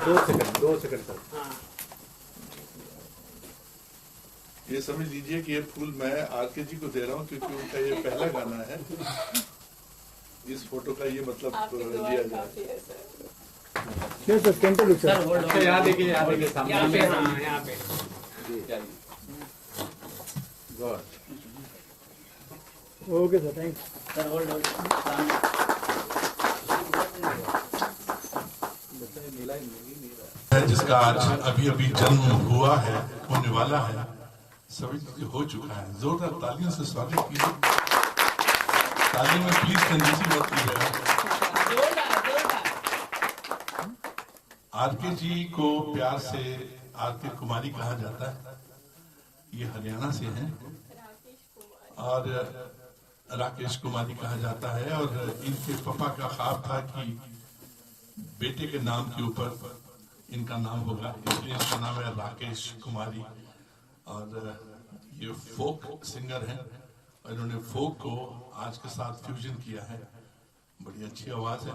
2 second sir. हाँ। ये समझ लीजिए कि ये फूल मैं आरके जी को दे रहा हूँ क्योंकि उनका ये पहला गाना है। इस फोटो का ये मतलब लिया जाए। सर कैंटल सर होल्ड अच्छा यहाँ देखिए सामने। यहाँ पे, हाँ यहाँ पे। God. Okay sir, thanks sir hold जिसका आज अभी अभी जन्म हुआ है, होने वाला है, सभी हो चुका है। जोरदार तालियों से स्वागत कीजिए। तालियों में प्लीज कंजूसी मत कीजिएगा। आरके जी को प्यार से आरके कुमारी कहा जाता है। ये हरियाणा से हैं और राकेश कुमारी कहा जाता है। और इनके पापा का ख्वाब था कि बेटे के नाम के ऊपर इनका नाम होगा, इसलिए इसका नाम है राकेश कुमारी। और ये फोक सिंगर हैं और इन्होंने फोक को आज के साथ फ्यूजन किया है। बड़ी अच्छी आवाज है।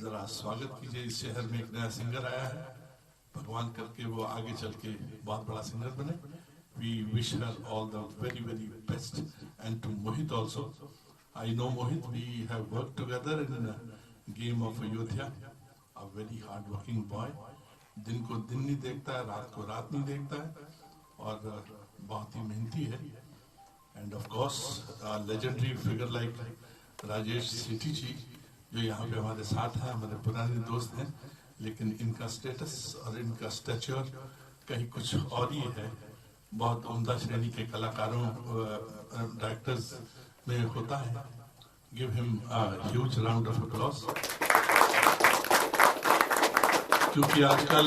जरा स्वागत कीजिए। इस शहर में एक नया सिंगर आया है, भगवान करके वो आगे चल के बहुत बड़ा सिंगर बने। We wish her all the very very best, and to Mohit also. I know Mohit. We have worked together in a game of Ayodhya. A very hard-working boy. दिन को दिन नहीं देखता है, रात को रात नहीं देखता है और बहुत ही मेहनती है। And of course, a legendary figure like Rajesh सेठी जी जो यहाँ पे हमारे साथ हैं, हमारे पुराने दोस्त हैं, लेकिन इनका स्टेटस और इनका स्टैचर कहीं कुछ और ही है। बहुत उम्दा श्रेणी के कलाकारों डायरेक्टर्स में होता है। Give him a huge round of applause. क्योंकि आजकल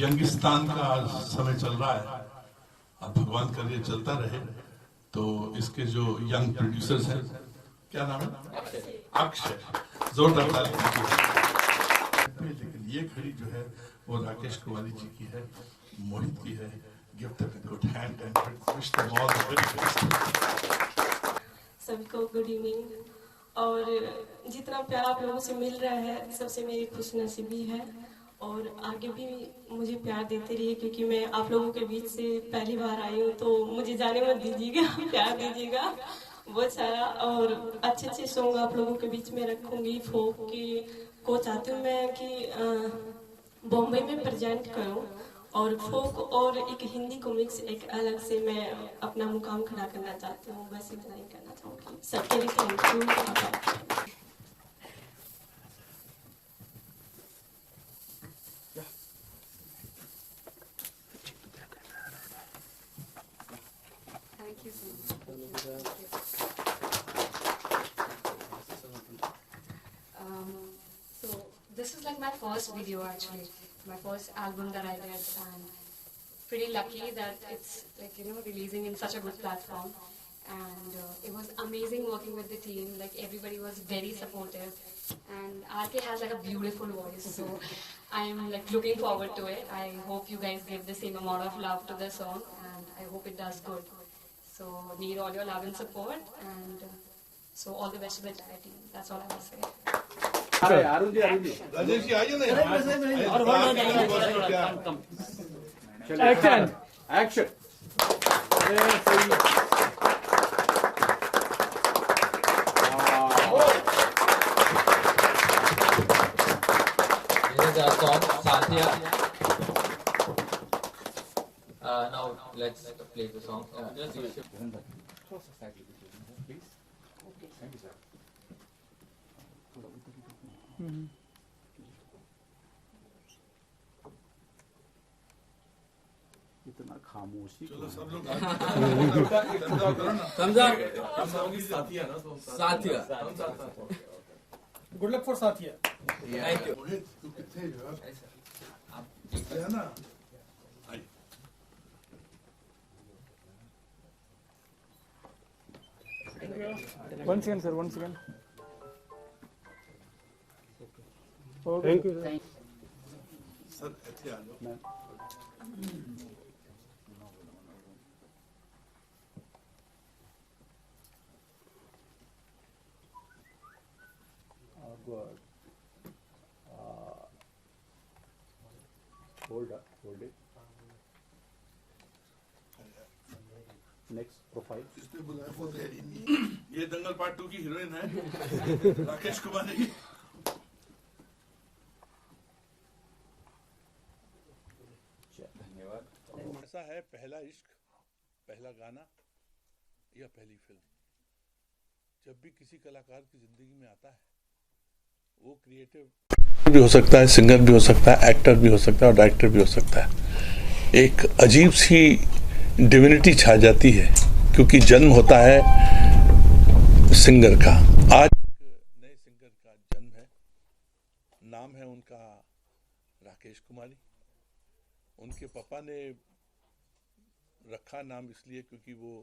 यंगिस्तान का समय चल रहा है और भगवान कर ये चलता रहे। तो इसके जो यंग प्रोड्यूसर्स हैं, क्या नाम है? अक्षय। जोरदार ताली दीजिए। लेकिन ये घड़ी जो है वो राकेश कुमारी जी की है, मोहित की है। Give them a good hand and wish them all the very best. सबको गुड इवनिंग। और जितना प्यार आप लोगों से मिल रहा है, सबसे मेरी खुशनसीबी है। और आगे भी मुझे प्यार देते रहिए, क्योंकि मैं आप लोगों के बीच से पहली बार आई हूँ, तो मुझे जाने मत दीजिएगा, प्यार दीजिएगा बहुत सारा। और अच्छे अच्छे सॉन्ग आप लोगों के बीच में रखूंगी। फोक की को चाहती हूँ मैं कि बॉम्बे में प्रेजेंट करूँ, और फोक और एक हिंदी को मिक्स एक अलग से मैं अपना मुकाम खड़ा करना चाहती हूँ। बस इतना ही करना चाहूँगी। सबके लिए thank you. So this is like my first video actually, my first album that I did, and pretty lucky that it's like, you know, releasing in such a good platform. And it was amazing working with the team. Like everybody was very supportive, and RK has like a beautiful voice, so I'm like looking forward to it. I hope you guys give the same amount of love to the song, and I hope it does good. So need all your love and support, and so all the best to the entire team. That's all I will say. Arun ji Rajesh ji आइए ना। Action action. Satya. Now let's play the song. Just please. Okay. Thank you, sir. इतना खामोशी। चलो सब लोग समझा? साथिया ना Saathiya. Good luck for Saathiya. Thank you. Mohit तू कितने जो है ना। One second sir, one second. Thank you sir. Sir ऐसे आ जाओ। Hold up, hold it. Next profile. इसने बुलाया वो तेरी नहीं। ये दंगल पार्ट 2 की हीरोइन है राकेश कुमारी। धन्यवाद। ऐसा है पहला इश्क, पहला गाना या पहली फिल्म, जब भी किसी कलाकार की जिंदगी में आता है वो क्रिएटिव भी हो सकता है, सिंगर भी हो सकता है, एक्टर भी हो सकता है और डायरेक्टर भी हो सकता है। एक अजीब सी डिविनिटी छा जाती है क्योंकि जन्म होता है सिंगर का। आज नए सिंगर का जन्म है, नाम है उनका राकेश कुमारी। उनके पापा ने रखा नाम इसलिए क्योंकि वो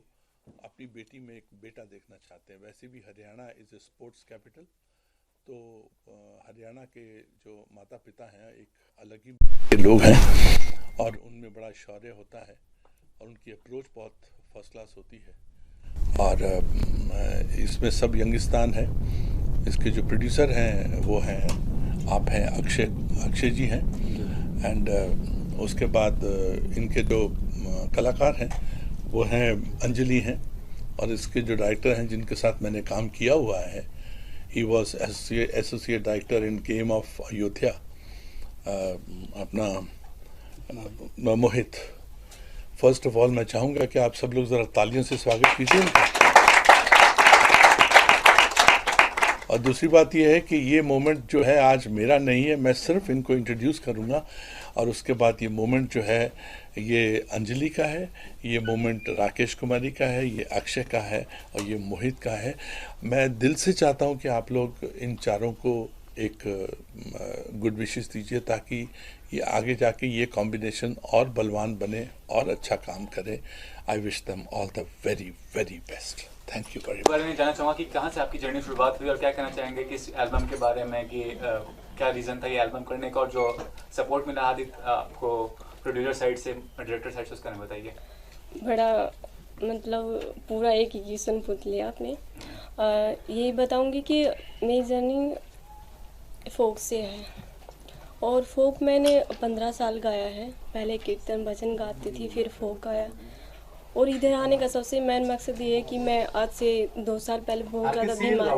अपनी बेटी में एक बेटा देखना चाहते हैं। वैसे भी Haryana is a sports capital, तो हरियाणा के जो माता पिता हैं एक अलग ही लोग हैं और उनमें बड़ा शौर्य होता है और उनकी अप्रोच बहुत फर्स्ट क्लास होती है। और इसमें सब यंगिस्तान है। इसके जो प्रोड्यूसर हैं वो हैं, आप हैं अक्षय जी हैं, एंड उसके बाद इनके जो कलाकार हैं वो हैं अंजलि हैं, और इसके जो डायरेक्टर हैं जिनके साथ मैंने काम किया हुआ है, he was associate director in game of Ayodhya, अपना मोहित। फर्स्ट ऑफ ऑल मैं चाहूँगा कि आप सब लोग ज़रा तालियों से स्वागत कीजिए उनका। और दूसरी बात यह है कि ये मोमेंट जो है आज मेरा नहीं है, मैं सिर्फ इनको इंट्रोड्यूस करूँगा और उसके बाद ये मोमेंट जो है ये अंजलि का है, ये मोमेंट राकेश कुमारी का है, ये अक्षय का है और ये मोहित का है। मैं दिल से चाहता हूँ कि आप लोग इन चारों को एक गुड विशेस दीजिए ताकि ये आगे जाके ये कॉम्बिनेशन और बलवान बने और अच्छा काम करे। I wish them all the very very best. Thank you very much. बारे में जानना चाहूँगा कि कहाँ से आपकी जर्नी शुरुआत हुई और क्या कहना चाहेंगे कि इस एल्बम के बारे में कि क्या रीज़न था ये एल्बम करने का और जो सपोर्ट मिला आदित्य आपको प्रोड्यूसर साइड से, डायरेक्टर साइड से, उसका नाम बताइए। बड़ा मतलब पूरा एक ही क्वेश्चन पूछ लिया आपने। यही बताऊंगी कि मेरी जर्नी फोक से है और फोक मैंने 15 साल गाया है। पहले कीर्तन भजन गाती थी, फिर फोक गाया। और इधर आने का सबसे मेन मकसद ये है कि मैं आज से 2 साल पहले बहुत ज़्यादा बीमार।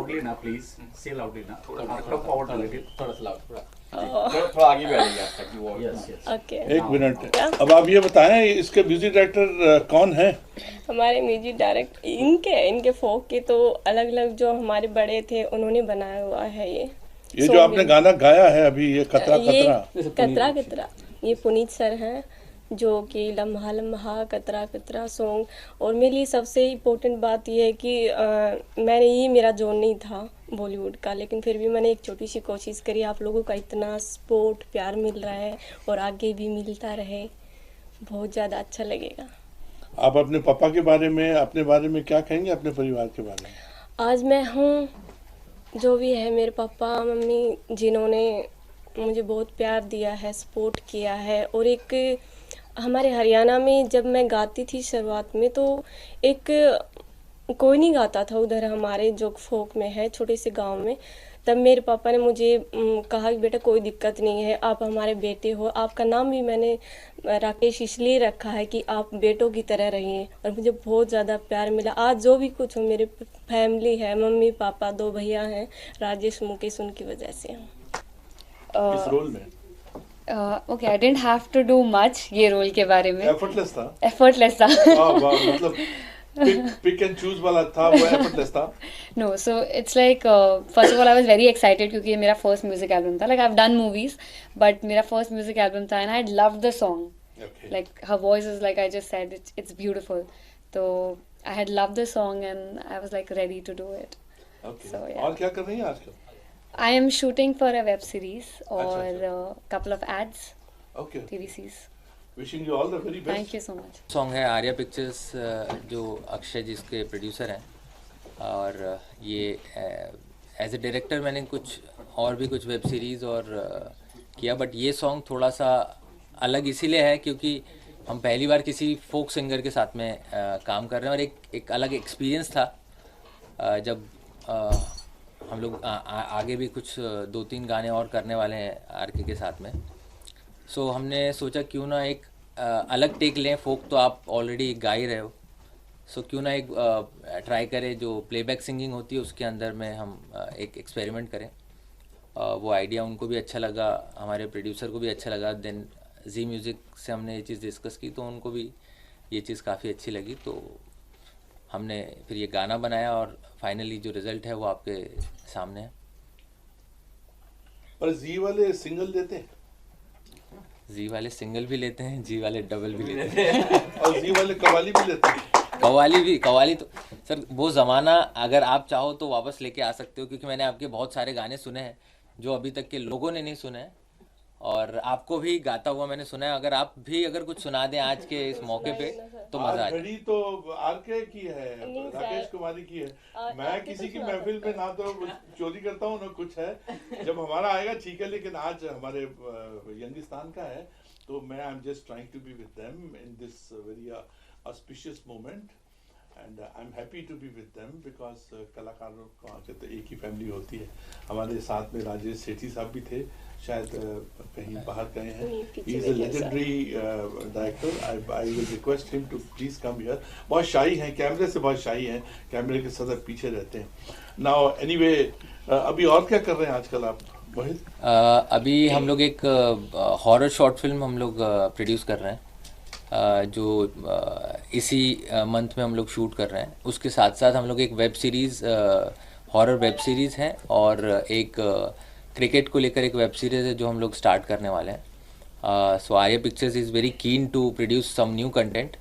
थोड़ा आगे भी आइए आप ताकि वो ओके, एक मिनट, अब आप ये बताएं इसके म्यूजिक डायरेक्टर कौन है? हमारे म्यूजिक डायरेक्टर इनके फोक के तो अलग अलग जो हमारे बड़े थे उन्होंने बनाया हुआ है। ये जो आपने गाना गाया है अभी, ये कतरा कतरा ये पुनीत सर हैं, जो कि लम्हा लम्हा कतरा कतरा सॉन्ग। और मेरे लिए सबसे इम्पोर्टेंट बात यह है कि मैंने ये मेरा जोन नहीं था बॉलीवुड का, लेकिन फिर भी मैंने एक छोटी सी कोशिश करी। आप लोगों का इतना सपोर्ट प्यार मिल रहा है और आगे भी मिलता रहे, बहुत ज़्यादा अच्छा लगेगा। आप अपने पापा के बारे में, अपने बारे में क्या कहेंगे, अपने परिवार के बारे में? आज मैं हूँ जो भी है, मेरे पापा मम्मी जिन्होंने मुझे बहुत प्यार दिया है, सपोर्ट किया है। और एक हमारे हरियाणा में जब मैं गाती थी शुरुआत में तो एक कोई नहीं गाता था उधर हमारे जो फोक में है छोटे से गांव में। तब मेरे पापा ने मुझे कहा कि बेटा कोई दिक्कत नहीं है, आप हमारे बेटे हो। आपका नाम भी मैंने राकेश इसलिए रखा है कि आप बेटों की तरह रहिए। और मुझे बहुत ज़्यादा प्यार मिला। आज जो भी कुछ हो, मेरे फैमिली है, मम्मी पापा 2 भैया हैं, राजेश मुकेश, उनकी वजह से हूँ। इस रोल में okay, I didn't have to do much ये रोल के बारे में। एफर्टलेस था। वाह, मतलब पिक एंड चूज वाला था, वो एफर्टलेस था। No, so it's like first of all I was very excited क्योंकि ये मेरा फर्स्ट म्यूजिक एल्बम था। Like I have done movies but मेरा फर्स्ट म्यूजिक एल्बम था and I loved the song. Like her voice is like I just said it's beautiful. तो I had loved the song and I was like ready to do it. और क्या कर रही हैं आजकल? I am shooting for a web series or a couple of ads, TVCs. Wishing you all the very best. Thank you so much. Song है Arya pictures, जो अक्षय जी इसके producer हैं। और ये एज ए डायरेक्टर मैंने और भी कुछ वेब सीरीज़ और किया, बट ये सॉन्ग थोड़ा सा अलग इसीलिए है क्योंकि हम पहली बार किसी फोक सिंगर के साथ में काम कर रहे हैं और एक अलग एक्सपीरियंस था। जब हम लोग आगे भी कुछ 2-3 गाने और करने वाले हैं आरके के साथ में। सो हमने सोचा क्यों ना एक अलग टेक लें, फोक तो आप ऑलरेडी गा ही रहे हो, सो क्यों ना एक ट्राई करें जो प्लेबैक सिंगिंग होती है उसके अंदर में हम एक एक्सपेरिमेंट करें। वो आइडिया उनको भी अच्छा लगा, हमारे प्रोड्यूसर को भी अच्छा लगा। देन जी म्यूज़िक से हमने ये चीज़ डिस्कस की तो उनको भी ये चीज़ काफ़ी अच्छी लगी, तो हमने फिर ये गाना बनाया और फाइनली जो रिज़ल्ट है वो आपके सामने है। और जी वाले सिंगल देते हैं जी वाले सिंगल भी लेते हैं, जी वाले डबल भी लेते हैं और जी वाले कवाली भी लेते हैं। कवाली तो सर वो ज़माना अगर आप चाहो तो वापस लेके आ सकते हो, क्योंकि मैंने आपके बहुत सारे गाने सुने हैं जो अभी तक के लोगों ने नहीं सुने हैं, और आपको भी गाता हुआ मैंने सुना है। अगर आप भी अगर कुछ सुना दें आज के इस मौके पे तो मज़ा आ जाए। घड़ी तो आरके की है, राकेश कुमारी की है। मैं किसी की महफिल में ना तो चोरी करता हूँ ना कुछ है, जब हमारा आएगा ठीक है, लेकिन आज हमारे यंगिस्तान का है तो मैं I am just trying to be with them in this very auspicious moment and I am happy to be with them because कलाकारों को आके तो एक ही फैमिली होती है। हमारे साथ में राजेश सेठी साहब भी थे, शायद कहीं बाहर गए हैं। He is a legendary director. I will request him to please come here. बहुत शाही हैं, कैमरे से बहुत शाही हैं, कैमरे के सदर पीछे रहते हैं। नाउ एनीवे, अभी और क्या कर रहे हैं आजकल आप वहीद? अभी हम लोग एक हॉरर शॉर्ट फिल्म हम लोग प्रोड्यूस कर रहे हैं, जो इसी मंथ में हम लोग शूट कर रहे हैं। उसके साथ साथ हम लोग एक web series, horror web series है, और एक क्रिकेट को लेकर एक वेब सीरीज़ है जो हम लोग स्टार्ट करने वाले हैं। So Arya pictures is very keen to produce some new content,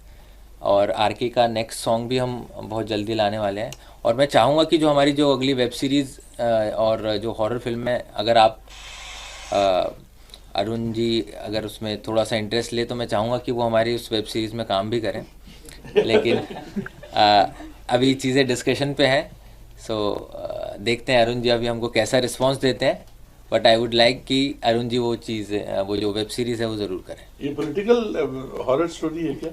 और आरके का नेक्स्ट सॉन्ग भी हम बहुत जल्दी लाने वाले हैं। और मैं चाहूँगा कि जो हमारी जो अगली वेब सीरीज़ और जो हॉरर फिल्म है, अगर आप अरुण जी अगर उसमें थोड़ा सा इंटरेस्ट ले तो मैं चाहूँगा कि वो हमारी उस वेब सीरीज़ में काम भी करें, लेकिन अभी चीज़ें डिस्कशन पे हैं। सो देखते हैं अरुण जी अभी हमको कैसा रिस्पांस देते हैं, बट आई वुड लाइक कि अरुण जी वो चीज़, वो जो वेब सीरीज़ है वो ज़रूर करें। ये पॉलिटिकल हॉरर स्टोरी है क्या?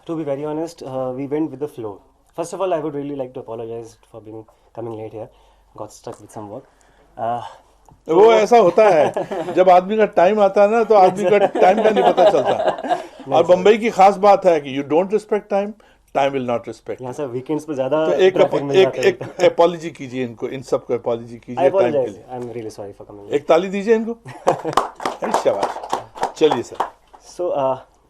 To be very honest, we went with the flow. First of all, I would really like to apologize for coming late here. Got stuck with some work. वो ऐसा होता है जब आदमी का टाइम आता है ना, तो आदमी का टाइम का नहीं पता चलता। और बम्बई की खास बात है कि you don't respect time, time will not respect. यहाँ सर वीकेंड्स पे ज़्यादा तो एक अपॉलॉजी कीजिए इनको, इन सबको अपॉलॉजी कीजिए टाइम के लिए। I am really sorry for coming. एक ताली दीजिए इनको। शाबाश। चलिए सर। सो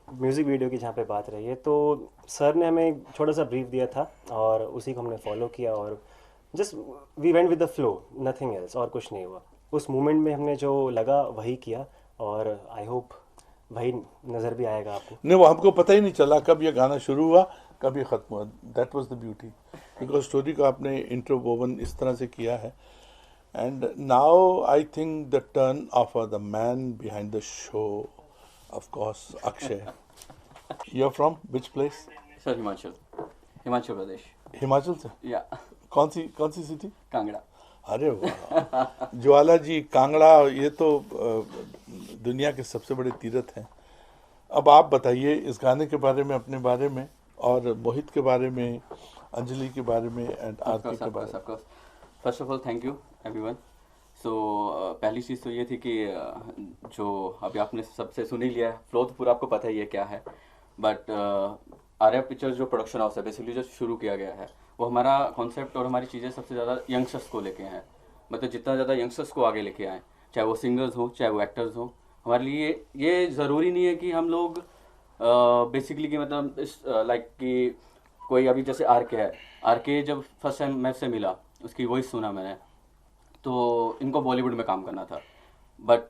म्यूज़िक वीडियो की जहाँ पे बात रही है, तो सर ने हमें छोटा सा ब्रीफ दिया था और उसी को हमने फॉलो किया, और just we went with the flow, nothing else, और कुछ नहीं हुआ। उस मोमेंट में हमने जो लगा वही किया, और आई होप वही नज़र भी आएगा आपको। नहीं, वो हमको पता ही नहीं चला कब ये गाना शुरू हुआ कब ये ख़त्म हुआ। That was the beauty, because story को आपने इंटरवोवन इस तरह से किया है। And now I think the turn of the man behind the show, of course Akshay. You are from which place? Sir Himachal Pradesh. Himachal से? या। कौन सी सिटी? कांगड़ा। अरे वाह, ज्वाला जी, कांगड़ा, ये तो दुनिया के सबसे बड़े तीर्थ हैं। अब आप बताइए इस गाने के बारे में, अपने बारे में, और मोहित के बारे में, अंजलि के बारे में, एंड आरती के बारे में। First of all thank you everyone. So पहली चीज़ तो ये थी कि जो अभी आपने सबसे सुन ही लिया है, फ्लो तो पूरा आपको पता ही है क्या है, बट आर्या पिक्चर्स जो प्रोडक्शन हाउस है बेसिकली जो शुरू किया गया है, वो हमारा कॉन्सेप्ट और हमारी चीज़ें सबसे ज़्यादा यंगस्टर्स को लेके हैं। मतलब जितना ज़्यादा यंगस्टर्स को आगे लेके आएँ, चाहे वो सिंगर्स हो चाहे वो एक्टर्स हो। हमारे लिए ये ज़रूरी नहीं है कि हम लोग बेसिकली कि मतलब इस लाइक कि कोई अभी जैसे आरके है, आरके जब फर्स्ट टाइम मैं से मिला, उसकी वॉइस सुना मैंने, तो इनको बॉलीवुड में काम करना था, बट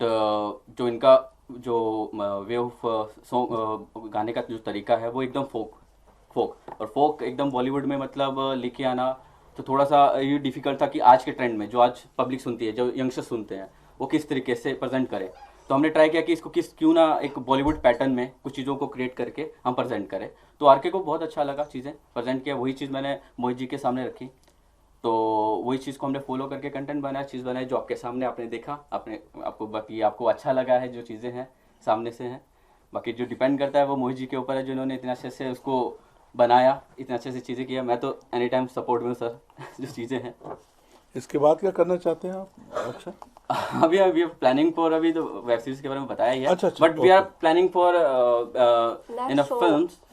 जो इनका जो वे ऑफ सॉन्ग गाने का जो तरीका है वो एकदम फोक और फोक एकदम बॉलीवुड में मतलब लेके आना, तो थोड़ा सा ये डिफ़िकल्ट था कि आज के ट्रेंड में जो आज पब्लिक सुनती है, जो यंगस्टर्स सुनते हैं, वो किस तरीके से प्रेजेंट करें। तो हमने ट्राई किया कि इसको क्यों ना एक बॉलीवुड पैटर्न में कुछ चीज़ों को क्रिएट करके हम प्रेजेंट करें। तो आरके को बहुत अच्छा लगा चीज़ें प्रेजेंट किया, वही चीज़ मैंने मोहित जी के सामने रखी, तो वही चीज़ को हमने फॉलो करके कंटेंट बनाया, चीज़ बनाई जो आपके सामने आपने देखा, आपको बाकी आपको अच्छा लगा है जो चीज़ें हैं सामने से हैं। बाकी जो डिपेंड करता है वो मोहित जी के ऊपर है, जिन्होंने इतने अच्छे से उसको बनाया, इतने अच्छे से चीज़ें किया। मैं तो एनी टाइम सपोर्ट में हूँ सर जो चीज़ें हैं। इसके बाद क्या करना चाहते हैं आप? अच्छा, अभी अभी प्लानिंग फॉर, अभी तो वेब सीरीज के बारे में बताया ही है, अच्छा, but we are okay. Planning for in show.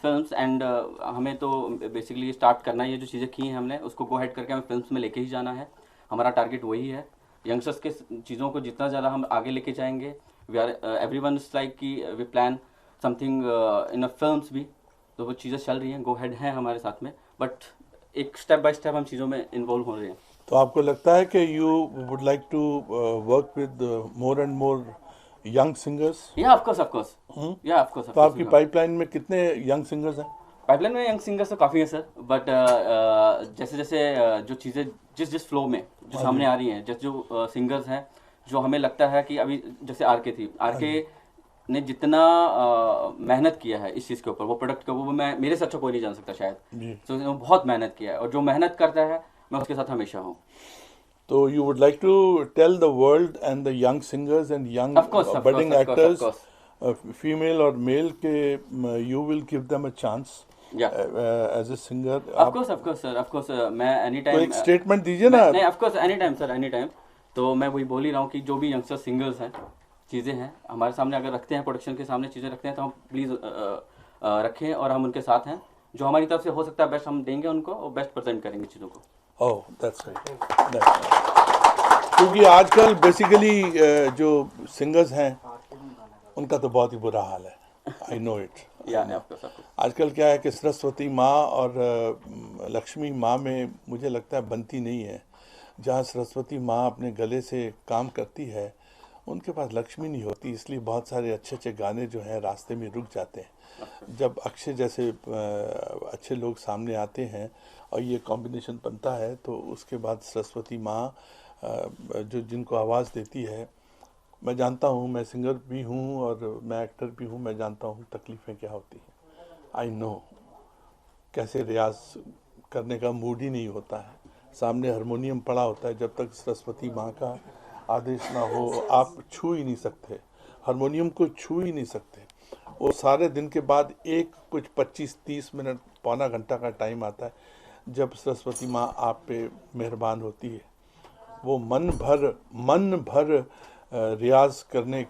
Films and हमें तो बेसिकली स्टार्ट करना ही है, जो चीज़ें की हैं हमने उसको गो हेड करके हमें फिल्म्स में लेके ही जाना है। हमारा टारगेट वही है, यंगस्टर्स के चीज़ों को जितना ज़्यादा हम आगे लेके जाएंगे, we are everyone is like कि we plan something in films भी, तो वो चीज़ें चल रही हैं, गो हेड हैं हमारे साथ में, बट एक स्टेप बाय स्टेप हम चीज़ों में इन्वॉल्व हो रहे हैं। तो आपको लगता है कि you would like to work with more and more young singers? या ऑफ कोर्स या ऑफ कोर्स। तो आपकी पाइपलाइन में कितने यंग सिंगर्स हैं? पाइपलाइन में यंग सिंगर्स तो काफ़ी है सर, बट जैसे जैसे जो चीज़ें जिस फ्लो में जो सामने आ रही हैं, जैसे जो सिंगर्स हैं जो हमें लगता है कि अभी जैसे आरके थी, आरके ने जितना मेहनत किया है इस चीज़ के ऊपर, वो प्रोडक्ट का, वो मैं मेरे से अच्छा कोई नहीं जान सकता शायद। जी। तो उसने बहुत मेहनत किया है, और जो मेहनत करता है मैं उसके साथ हमेशा हूँ। तो you would like to tell the world and the young singers and young Of course, budding of course, of actors, female और मेल के, you will give them a chance या as a singer? Of course sir, of course मैं any तो time एक statement दीजिए ना। नहीं, of course any time sir, any time. तो मैं वही बोल ही रहा हूँ कि जो भी यंगस्टर सिंगर्स हैं, चीज़ें हैं हमारे सामने, अगर रखते हैं प्रोडक्शन के सामने चीज़ें रखते हैं, तो हम प्लीज़ रखें, और हम उनके साथ हैं। जो हमारी तरफ से हो सकता है बेस्ट हम देंगे उनको, और बेस्ट प्रेजेंट करेंगे चीज़ों को। Oh that's right. क्योंकि आजकल बेसिकली जो सिंगर्स हैं उनका तो बहुत ही बुरा हाल है, आई नो इट। या ऑफ कोर्स आजकल क्या है कि सरस्वती माँ और लक्ष्मी माँ में मुझे लगता है बनती नहीं है। जहाँ सरस्वती माँ अपने गले से काम करती है, उनके पास लक्ष्मी नहीं होती, इसलिए बहुत सारे अच्छे अच्छे गाने जो हैं रास्ते में रुक जाते हैं। जब अक्षय जैसे अच्छे लोग सामने आते हैं और ये कॉम्बिनेशन बनता है, तो उसके बाद सरस्वती माँ जो जिनको आवाज़ देती है, मैं जानता हूँ, मैं सिंगर भी हूँ और मैं एक्टर भी हूँ, मैं जानता हूँ तकलीफ़ें क्या होती हैं। आई नो कैसे रियाज करने का मूड ही नहीं होता है, सामने हारमोनियम पड़ा होता है, जब तक सरस्वती माँ का आदेश ना हो आप छू ही नहीं सकते, हारमोनियम को छू ही नहीं सकते। वो सारे दिन के बाद एक कुछ 25-30 मिनट, पौना घंटा का टाइम आता है जब सरस्वती माँ आप पे मेहरबान होती है। वो मन भर रियाज करने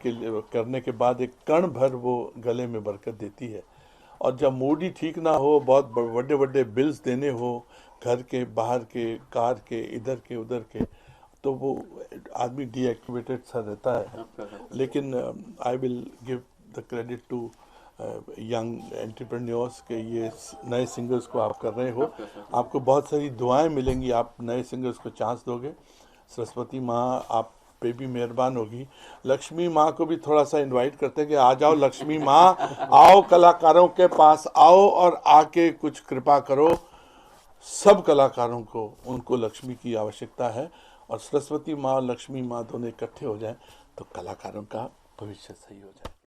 के बाद एक कण भर वो गले में बरकत देती है। और जब मूड ही ठीक ना हो, बहुत बड़े बड़े बिल्स देने हो, घर के, बाहर के, कार के, इधर के उधर के, तो वो आदमी डीएक्टिवेटेड सा रहता है। लेकिन I will give the credit to young entrepreneurs के ये नए सिंगर्स को आप कर रहे हो। आपको बहुत सारी दुआएं मिलेंगी, आप नए सिंगर्स को चांस दोगे। सरस्वती माँ आप पे भी मेहरबान होगी। लक्ष्मी माँ को भी थोड़ा सा इनवाइट करते हैं कि आ जाओ लक्ष्मी माँ, आओ कलाकारों के पास आओ और आके कुछ कृपा करो। सब कलाकारों को, उनको लक्ष्मी की आवश्यकता है, और सरस्वती माँ और लक्ष्मी माँ दोनों इकट्ठे हो जाएं तो कलाकारों का भविष्य सही हो जाए।